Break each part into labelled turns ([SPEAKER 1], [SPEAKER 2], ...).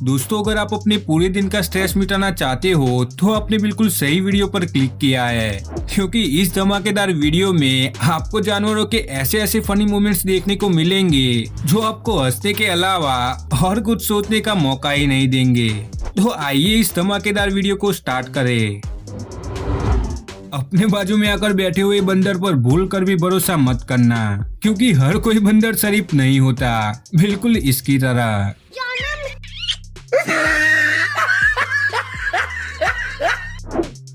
[SPEAKER 1] दोस्तों, अगर आप अपने पूरे दिन का स्ट्रेस मिटाना चाहते हो तो आपने बिल्कुल सही वीडियो पर क्लिक किया है, क्योंकि इस धमाकेदार वीडियो में आपको जानवरों के ऐसे ऐसे फनी मोमेंट्स देखने को मिलेंगे जो आपको हंसने के अलावा और कुछ सोचने का मौका ही नहीं देंगे। तो आइए इस धमाकेदार वीडियो को स्टार्ट करें। अपने बाजू में आकर बैठे हुए बंदर पर भूल कर भी भरोसा मत करना, क्योंकि हर कोई बंदर शरीफ नहीं होता, बिल्कुल इसकी तरह।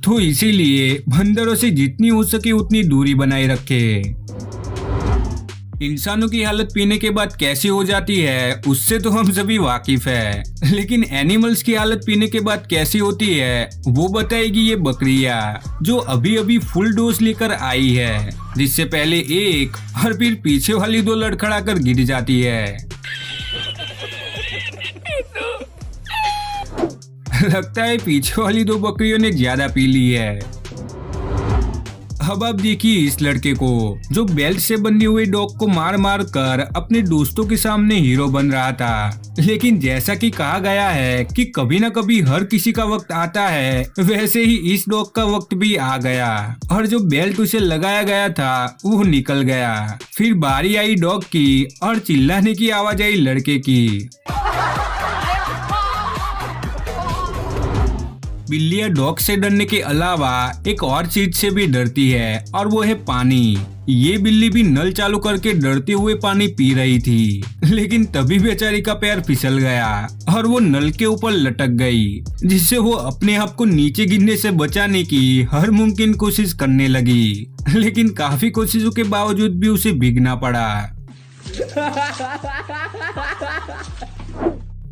[SPEAKER 1] तो इसीलिए बंदरों से जितनी हो सके उतनी दूरी बनाए रखे। इंसानों की हालत पीने के बाद कैसी हो जाती है उससे तो हम सभी वाकिफ है, लेकिन एनिमल्स की हालत पीने के बाद कैसी होती है वो बताएगी ये बकरियां, जो अभी अभी फुल डोज लेकर आई है, जिससे पहले एक और फिर पीछे वाली दो लड़खड़ा कर गिर जाती है। लगता है पीछे वाली दो बकरियों ने ज्यादा पी ली है। अब आप देखिए इस लड़के को जो बेल्ट से बंधे हुए डॉग को मार मार कर अपने दोस्तों के सामने हीरो बन रहा था, लेकिन जैसा कि कहा गया है कि कभी न कभी हर किसी का वक्त आता है, वैसे ही इस डॉग का वक्त भी आ गया और जो बेल्ट उसे लगाया गया था वो निकल गया। फिर बारी आई डॉग की और चिल्लाने की आवाज आई लड़के की। बिल्लियां डॉग से डरने के अलावा एक और चीज से भी डरती है और वो है पानी। ये बिल्ली भी नल चालू करके डरते हुए पानी पी रही थी, लेकिन तभी बेचारी का पैर फिसल गया और वो नल के ऊपर लटक गई, जिससे वो अपने आप को नीचे गिरने से बचाने की हर मुमकिन कोशिश करने लगी, लेकिन काफी कोशिशों के बावजूद भी उसे भीगना पड़ा।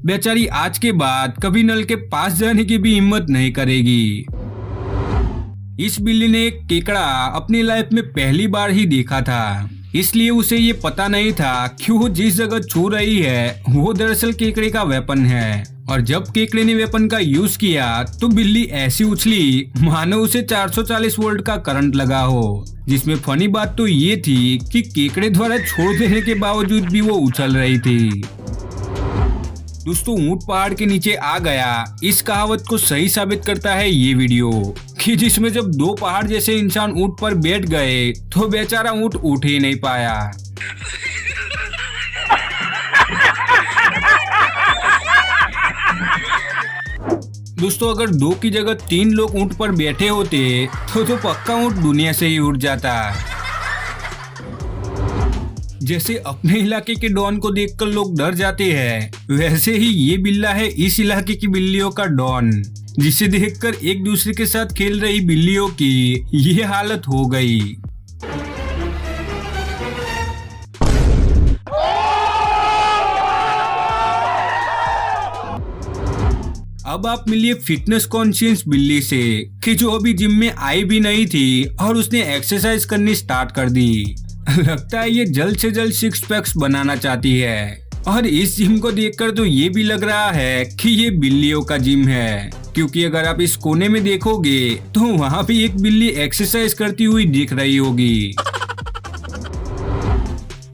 [SPEAKER 1] बेचारी आज के बाद कभी नल के पास जाने की भी हिम्मत नहीं करेगी। इस बिल्ली ने एक केकड़ा अपनी लाइफ में पहली बार ही देखा था, इसलिए उसे ये पता नहीं था कि वो जिस जगह छू रही है वो दरअसल केकड़े का वेपन है। और जब केकड़े ने वेपन का यूज किया तो बिल्ली ऐसी उछली मानो उसे 440 वोल्ट का करंट लगा हो, जिसमें फनी बात तो ये थी कि केकड़े द्वारा छोड़ देने के बावजूद भी वो उछल रही थी। दोस्तों, ऊंट पहाड़ के नीचे आ गया, इस कहावत को सही साबित करता है ये वीडियो, कि जिसमें जब दो पहाड़ जैसे इंसान ऊंट पर बैठ गए तो बेचारा ऊंट उठ ही नहीं पाया। दोस्तों, अगर 2 की जगह 3 लोग ऊंट पर बैठे होते तो पक्का ऊंट दुनिया से ही उड़ जाता। जैसे अपने इलाके के डॉन को देखकर लोग डर जाते हैं, वैसे ही ये बिल्ला है इस इलाके की बिल्लियों का डॉन, जिसे देखकर एक दूसरे के साथ खेल रही बिल्लियों की ये हालत हो गई। अब आप मिलिए फिटनेस कॉन्शियस बिल्ली से, कि जो अभी जिम में आई भी नहीं थी और उसने एक्सरसाइज करनी स्टार्ट कर दी। लगता है ये जल्द से जल्द 6 पैक्स बनाना चाहती है, और इस जिम को देखकर तो ये भी लग रहा है कि ये बिल्लियों का जिम है, क्योंकि अगर आप इस कोने में देखोगे तो वहाँ भी एक बिल्ली एक्सरसाइज करती हुई दिख रही होगी।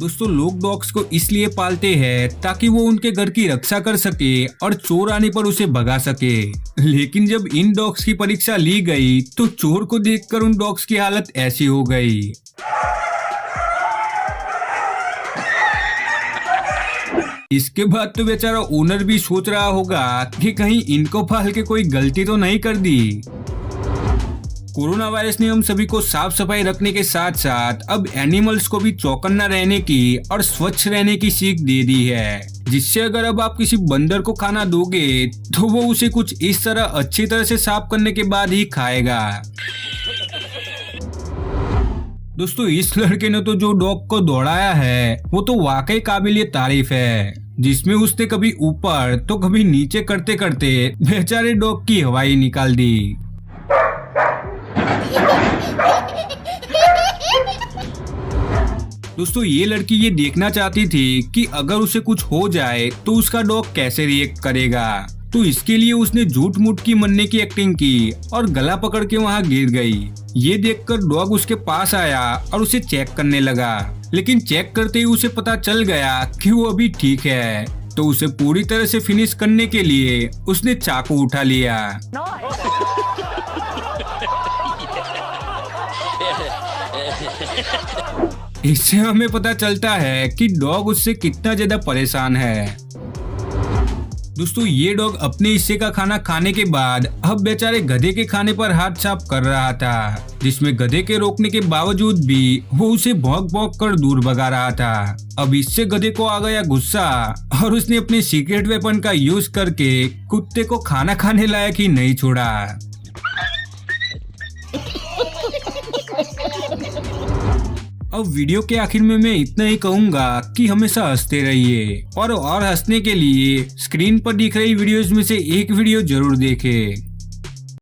[SPEAKER 1] दोस्तों, लोग डॉग्स को इसलिए पालते हैं ताकि वो उनके घर की रक्षा कर सके और चोर आने पर उसे भगा सके, लेकिन जब इन डॉग्स की परीक्षा ली गई तो चोर को देखकर उन डॉग्स की हालत ऐसी हो गई। इसके बाद तो बेचारा ओनर भी सोच रहा होगा कि कहीं इनको पाल के कोई गलती तो नहीं कर दी। कोरोना वायरस ने हम सभी को साफ सफाई रखने के साथ साथ अब एनिमल्स को भी चौकन्ना रहने की और स्वच्छ रहने की सीख दे दी है, जिससे अगर अब आप किसी बंदर को खाना दोगे तो वो उसे कुछ इस तरह अच्छी तरह से साफ करने के बाद ही खाएगा। दोस्तों, इस लड़के ने तो जो डॉग को दौड़ाया है वो तो वाकई काबिलिए तारीफ है, जिसमें उसने कभी ऊपर तो कभी नीचे करते करते बेचारे डॉग की हवाई निकाल दी। दोस्तों, ये लड़की ये देखना चाहती थी कि अगर उसे कुछ हो जाए तो उसका डॉग कैसे रिएक्ट करेगा, तो इसके लिए उसने झूठ मूठ की मरने की एक्टिंग की और गला पकड़ के वहाँ गिर गई। ये देखकर डॉग उसके पास आया और उसे चेक करने लगा, लेकिन चेक करते ही उसे पता चल गया कि वो अभी ठीक है। तो उसे पूरी तरह से फिनिश करने के लिए उसने चाकू उठा लिया। इससे हमें पता चलता है कि डॉग उससे कितना ज्यादा परेशान है। दोस्तों ये डॉग अपने हिस्से का खाना खाने के बाद अब बेचारे गधे के खाने पर हाथ साफ कर रहा था, जिसमें गधे के रोकने के बावजूद भी वो उसे भौंक भौंक कर दूर भगा रहा था। अब इससे गधे को आ गया गुस्सा और उसने अपने सीक्रेट वेपन का यूज करके कुत्ते को खाना खाने लायक ही नहीं छोड़ा। अब वीडियो के आखिर में मैं इतना ही कहूंगा कि हमेशा हंसते रहिए और हंसने के लिए स्क्रीन पर दिख रही वीडियोस में से एक वीडियो जरूर देखें।